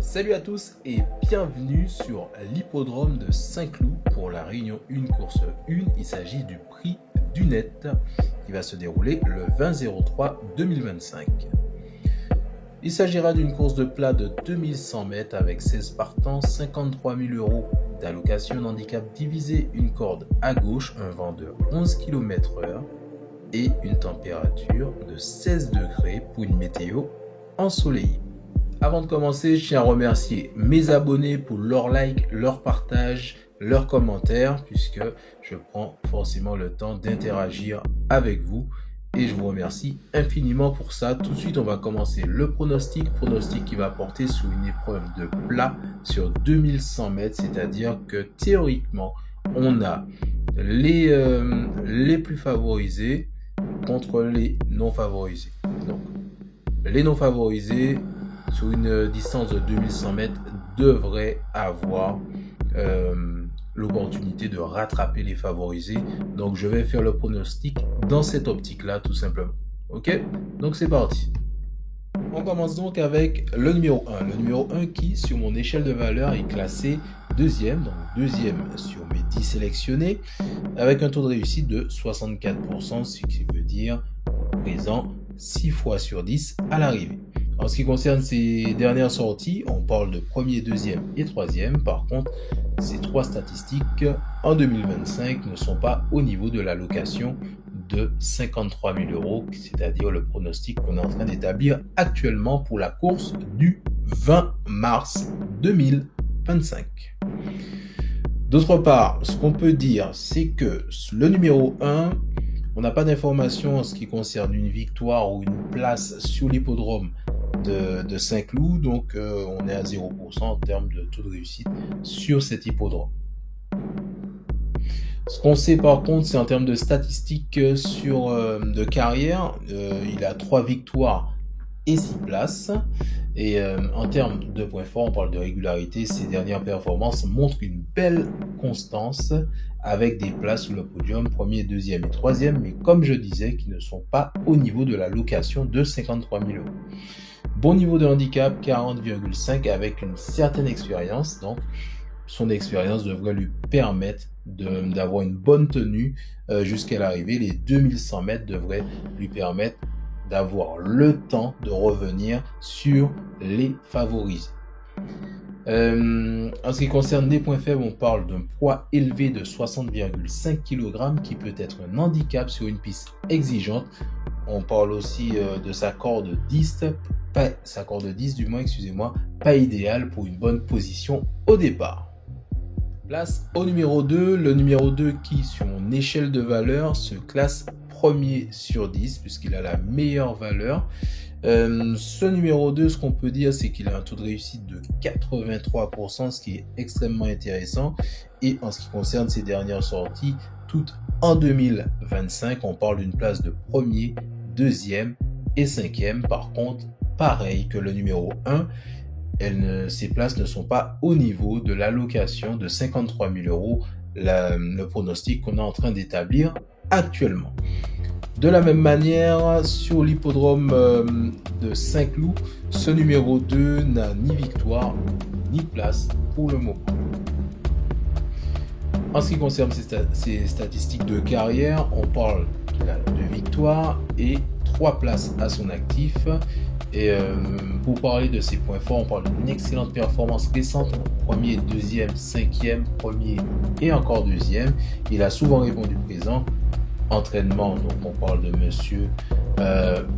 Salut à tous et bienvenue sur l'hippodrome de Saint-Cloud pour la Réunion 1 course 1. Il s'agit du prix du net qui va se dérouler le 20-03-2025. Il s'agira d'une course de plat de 2100 mètres avec 16 partants, 53 000 euros d'allocation d'handicap divisé, une corde à gauche, un vent de 11 km/h et une température de 16 degrés pour une météo ensoleillée. Avant de commencer, je tiens à remercier mes abonnés pour leur like, leur partage, leurs commentaires, puisque je prends forcément le temps d'interagir avec vous. Et je vous remercie infiniment pour ça. Tout de suite, on va commencer le pronostic qui va porter sur une épreuve de plat sur 2100 mètres, c'est-à-dire que théoriquement, on a les plus favorisés contre les non favorisés. Donc, les non favorisés sur une distance de 2100 mètres devraient avoir l'opportunité de rattraper les favorisés. Donc je vais faire le pronostic dans cette optique là tout simplement. Ok, donc c'est parti. On commence donc avec le numéro 1. Le numéro 1 qui sur mon échelle de valeur est classé deuxième, donc deuxième sur mes 10 sélectionnés, avec un taux de réussite de 64%, ce qui veut dire présent 6 fois sur 10 à l'arrivée. En ce qui concerne ces dernières sorties, on parle de premier, deuxième et troisième. Par contre, ces trois statistiques en 2025 ne sont pas au niveau de l'allocation de 53 000 euros, c'est-à-dire le pronostic qu'on est en train d'établir actuellement pour la course du 20 mars 2025. D'autre part, ce qu'on peut dire, c'est que le numéro 1, on n'a pas d'informations en ce qui concerne une victoire ou une place sur l'hippodrome de Saint-Cloud, donc on est à 0% en termes de taux de réussite sur cet hippodrome. Ce qu'on sait par contre, c'est en termes de statistiques de carrière, il a 3 victoires et 6 places. Et en termes de points forts, on parle de régularité. Ses dernières performances montrent une belle constance avec des places sous le podium, premier, deuxième et troisième, mais comme je disais, qui ne sont pas au niveau de la location de 53 000 euros. Bon niveau de handicap, 40,5 avec une certaine expérience. Donc, son expérience devrait lui permettre d'avoir une bonne tenue jusqu'à l'arrivée. Les 2100 mètres devraient lui permettre d'avoir le temps de revenir sur les favorisés. En ce qui concerne les points faibles, on parle d'un poids élevé de 60,5 kg qui peut être un handicap sur une piste exigeante. On parle aussi de sa corde 10, pas idéale pour une bonne position au départ. Place au numéro 2, le numéro 2 qui sur mon échelle de valeur se classe premier sur 10 puisqu'il a la meilleure valeur. Ce numéro 2, ce qu'on peut dire, c'est qu'il a un taux de réussite de 83%, ce qui est extrêmement intéressant. Et en ce qui concerne ses dernières sorties, toutes en 2025, on parle d'une place de premier, deuxième et cinquième. Par contre, pareil que le numéro 1, ces places ne sont pas au niveau de l'allocation de 53 000 euros, le pronostic qu'on est en train d'établir actuellement. De la même manière, sur l'hippodrome de Saint-Cloud, ce numéro 2 n'a ni victoire ni place pour le moment. En ce qui concerne ses statistiques de carrière, on parle qu'il a 2 victoires et 3 places à son actif. Et pour parler de ses points forts, on parle d'une excellente performance récente, premier, deuxième, cinquième, premier et encore deuxième. Il a souvent répondu présent. Entraînement, donc on parle de monsieur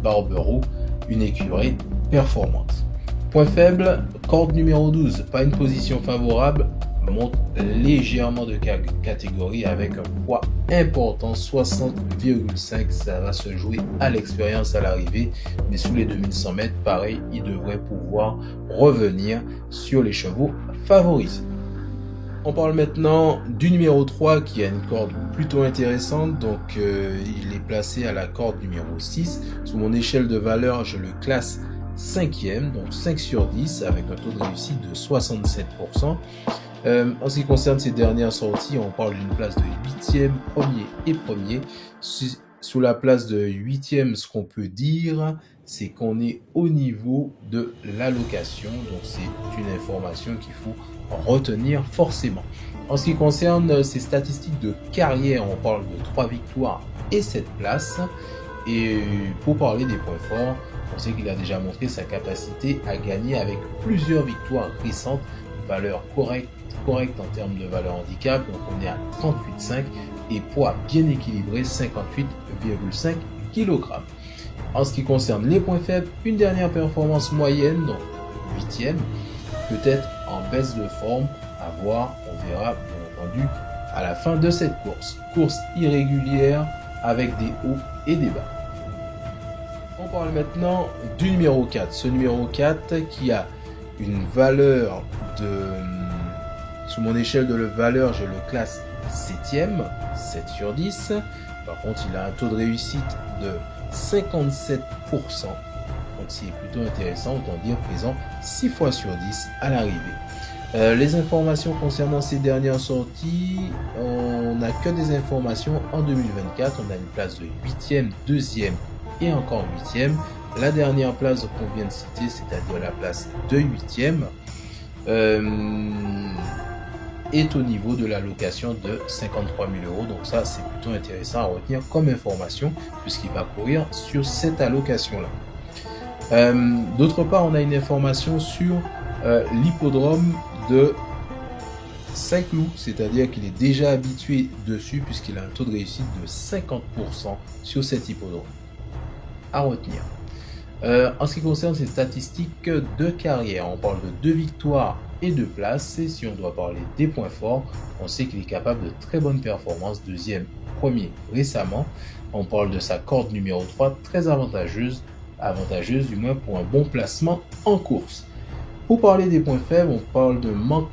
Barbereau, une écurie performante. Point faible, corde numéro 12, pas une position favorable, monte légèrement de catégorie avec un poids important, 60,5, ça va se jouer à l'expérience à l'arrivée, mais sous les 2100 mètres, pareil, il devrait pouvoir revenir sur les chevaux favorisés. On parle maintenant du numéro 3 qui a une corde plutôt intéressante, donc il est placé à la corde numéro 6. Sous mon échelle de valeur, je le classe 5e, donc 5 sur 10 avec un taux de réussite de 67%. En ce qui concerne ses dernières sorties, on parle d'une place de 8e, premier et premier. Sous la place de 8e, ce qu'on peut dire, c'est qu'on est au niveau de l'allocation. Donc c'est une information qu'il faut retenir forcément. En ce qui concerne ses statistiques de carrière, on parle de 3 victoires et 7 places. Et pour parler des points forts, on sait qu'il a déjà montré sa capacité à gagner avec plusieurs victoires récentes, valeur correcte en termes de valeur handicap, donc on est à 38,5 et poids bien équilibré, 58,5 kg. En ce qui concerne les points faibles, une dernière performance moyenne, donc 8e, peut-être en baisse de forme, à voir, on verra bien entendu à la fin de cette course. Course irrégulière avec des hauts et des bas. On parle maintenant du numéro 4. Ce numéro 4 qui a une valeur de... Sous mon échelle de valeur, je le classe 7e, 7 sur 10. Par contre, il a un taux de réussite de 57%. Donc c'est plutôt intéressant, autant dire présent 6 fois sur 10 à l'arrivée. Les informations concernant ces dernières sorties, on n'a que des informations en 2024. On a une place de 8e, 2e et encore 8e. La dernière place qu'on vient de citer, c'est-à-dire la place de 8e, est au niveau de l'allocation de 53 000 €. Donc ça, c'est plutôt intéressant à retenir comme information puisqu'il va courir sur cette allocation-là. D'autre part, on a une information sur l'hippodrome de Saint-Cloud, c'est-à-dire qu'il est déjà habitué dessus puisqu'il a un taux de réussite de 50% sur cet hippodrome. À retenir. En ce qui concerne ses statistiques de carrière, on parle de 2 victoires et 2 places. Et si on doit parler des points forts, on sait qu'il est capable de très bonnes performances, 2e, 1er récemment. On parle de sa corde numéro 3, très avantageuse du moins pour un bon placement en course. Pour parler des points faibles, on parle de manque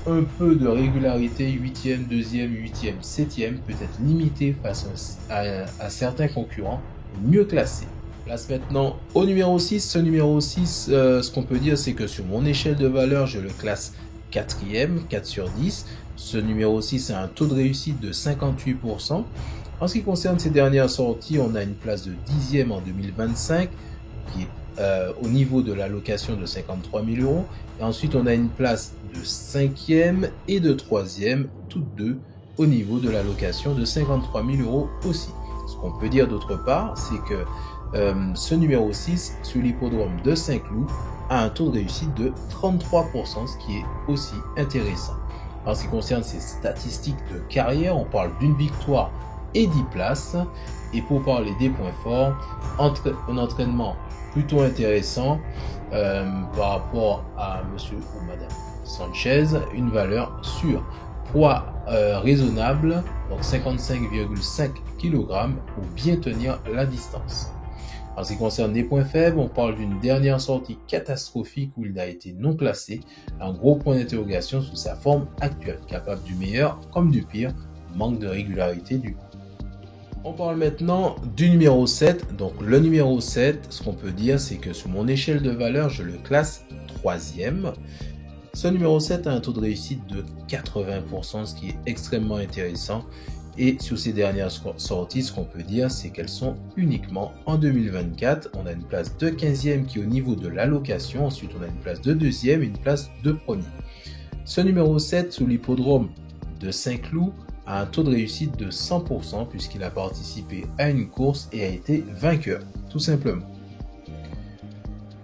un peu de régularité, 8e, 2e, 8e, 7e, peut-être limité face à certains concurrents mieux classés. Place maintenant au numéro 6. Ce numéro 6, ce qu'on peut dire, c'est que sur mon échelle de valeur, je le classe 4e, 4 sur 10. Ce numéro 6 a un taux de réussite de 58%. En ce qui concerne ses dernières sorties, on a une place de 10e en 2025, qui est au niveau de l'allocation de 53 000 €. Et ensuite, on a une place de 5e et de 3e, toutes deux au niveau de l'allocation de 53 000 € aussi. Ce qu'on peut dire d'autre part, c'est que ce numéro 6 sur l'hippodrome de Saint-Cloud a un taux de réussite de 33%, ce qui est aussi intéressant. En ce qui concerne ses statistiques de carrière, on parle d'une victoire et 10 places. Et pour parler des points forts, un entraînement plutôt intéressant par rapport à monsieur ou madame Sanchez, une valeur sûre. Poids raisonnable, donc 55,5 kg pour bien tenir la distance. En ce qui concerne les points faibles, on parle d'une dernière sortie catastrophique où il a été non classé. Un gros point d'interrogation sur sa forme actuelle, capable du meilleur comme du pire, manque de régularité du coup. On parle maintenant du numéro 7. Donc le numéro 7, ce qu'on peut dire, c'est que sur mon échelle de valeur, je le classe 3e. Ce numéro 7 a un taux de réussite de 80%, ce qui est extrêmement intéressant. Et sur ces dernières sorties, ce qu'on peut dire, c'est qu'elles sont uniquement en 2024. On a une place de 15e qui est au niveau de l'allocation. Ensuite, on a une place de 2e et une place de 1er. Ce numéro 7 sur l'hippodrome de Saint-Cloud a un taux de réussite de 100% puisqu'il a participé à une course et a été vainqueur, tout simplement.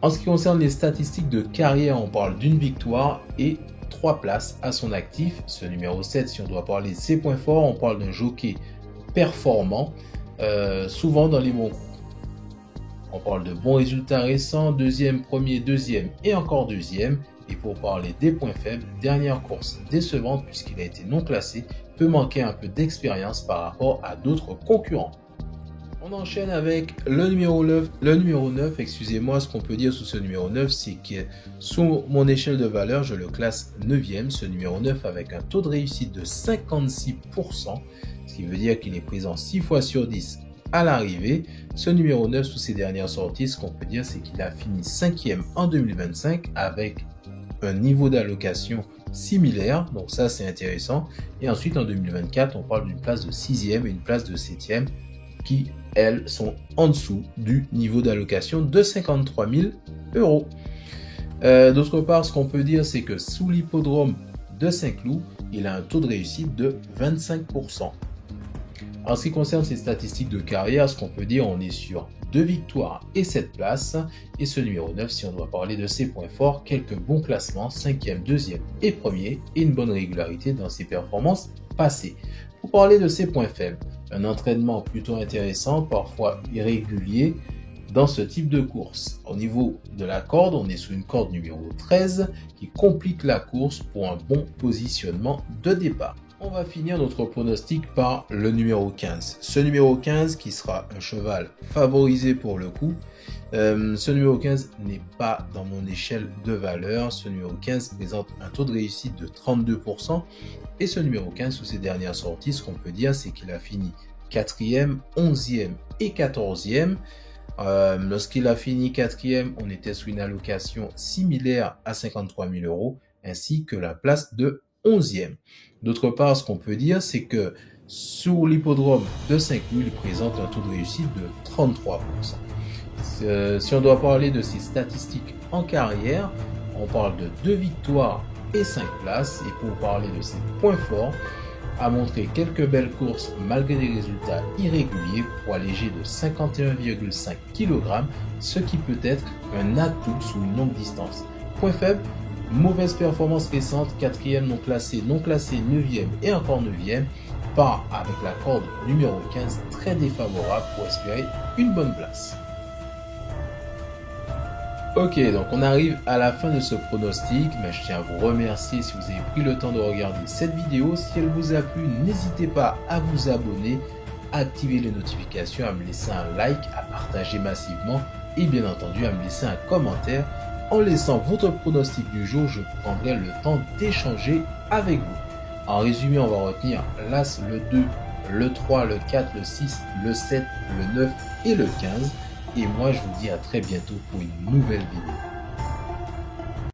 En ce qui concerne les statistiques de carrière, on parle d'une victoire et 3 places à son actif. Ce numéro 7, si on doit parler de ses points forts, on parle d'un jockey performant, souvent dans les bons coups. On parle de bons résultats récents, 2e, 1er, 2e et encore 2e. Et pour parler des points faibles, dernière course décevante puisqu'il a été non classé, peut manquer un peu d'expérience par rapport à d'autres concurrents. On enchaîne avec le numéro 9. Excusez-moi, ce qu'on peut dire sous ce numéro 9, c'est que sous mon échelle de valeur, je le classe 9e. Ce numéro 9 avec un taux de réussite de 56%, ce qui veut dire qu'il est présent 6 fois sur 10 à l'arrivée. Ce numéro 9 sous ses dernières sorties, ce qu'on peut dire, c'est qu'il a fini 5e en 2025 avec un niveau d'allocation similaire, donc ça c'est intéressant. Et ensuite en 2024, on parle d'une place de 6e et une place de 7e qui elles, sont en dessous du niveau d'allocation de 53 000 euros. D'autre part, ce qu'on peut dire, c'est que sous l'hippodrome de Saint-Cloud, il a un taux de réussite de 25%. En ce qui concerne ses statistiques de carrière, ce qu'on peut dire, on est sur 2 victoires et 7 places. Et ce numéro 9, si on doit parler de ses points forts, quelques bons classements, 5e, 2e et 1er, et une bonne régularité dans ses performances passées. Pour parler de ses points faibles, un entraînement plutôt intéressant, parfois irrégulier, dans ce type de course. Au niveau de la corde, on est sous une corde numéro 13 qui complique la course pour un bon positionnement de départ. On va finir notre pronostic par le numéro 15. Ce numéro 15 qui sera un cheval favorisé pour le coup. Ce numéro 15 n'est pas dans mon échelle de valeur. Ce numéro 15 présente un taux de réussite de 32%. Et ce numéro 15, sous ses dernières sorties, ce qu'on peut dire, c'est qu'il a fini 4e, 11e et 14e. Lorsqu'il a fini 4e, on était sous une allocation similaire à 53 000 euros, ainsi que la place de 11e. D'autre part, ce qu'on peut dire, c'est que sur l'hippodrome de Saint-Cloud, il présente un taux de réussite de 33%. Si on doit parler de ses statistiques en carrière, on parle de 2 victoires et 5 places. Et pour parler de ses points forts, a montré quelques belles courses malgré des résultats irréguliers, poids léger de 51,5 kg, ce qui peut être un atout sous une longue distance. Point faible, mauvaise performance récente, 4e non classé, 9e et encore 9e, part avec la corde numéro 15 très défavorable pour espérer une bonne place. Ok, donc on arrive à la fin de ce pronostic, mais je tiens à vous remercier si vous avez pris le temps de regarder cette vidéo. Si elle vous a plu, n'hésitez pas à vous abonner, à activer les notifications, à me laisser un like, à partager massivement et bien entendu à me laisser un commentaire. En laissant votre pronostic du jour, je prendrai le temps d'échanger avec vous. En résumé, on va retenir l'As, le 2, le 3, le 4, le 6, le 7, le 9 et le 15. Et moi, je vous dis à très bientôt pour une nouvelle vidéo.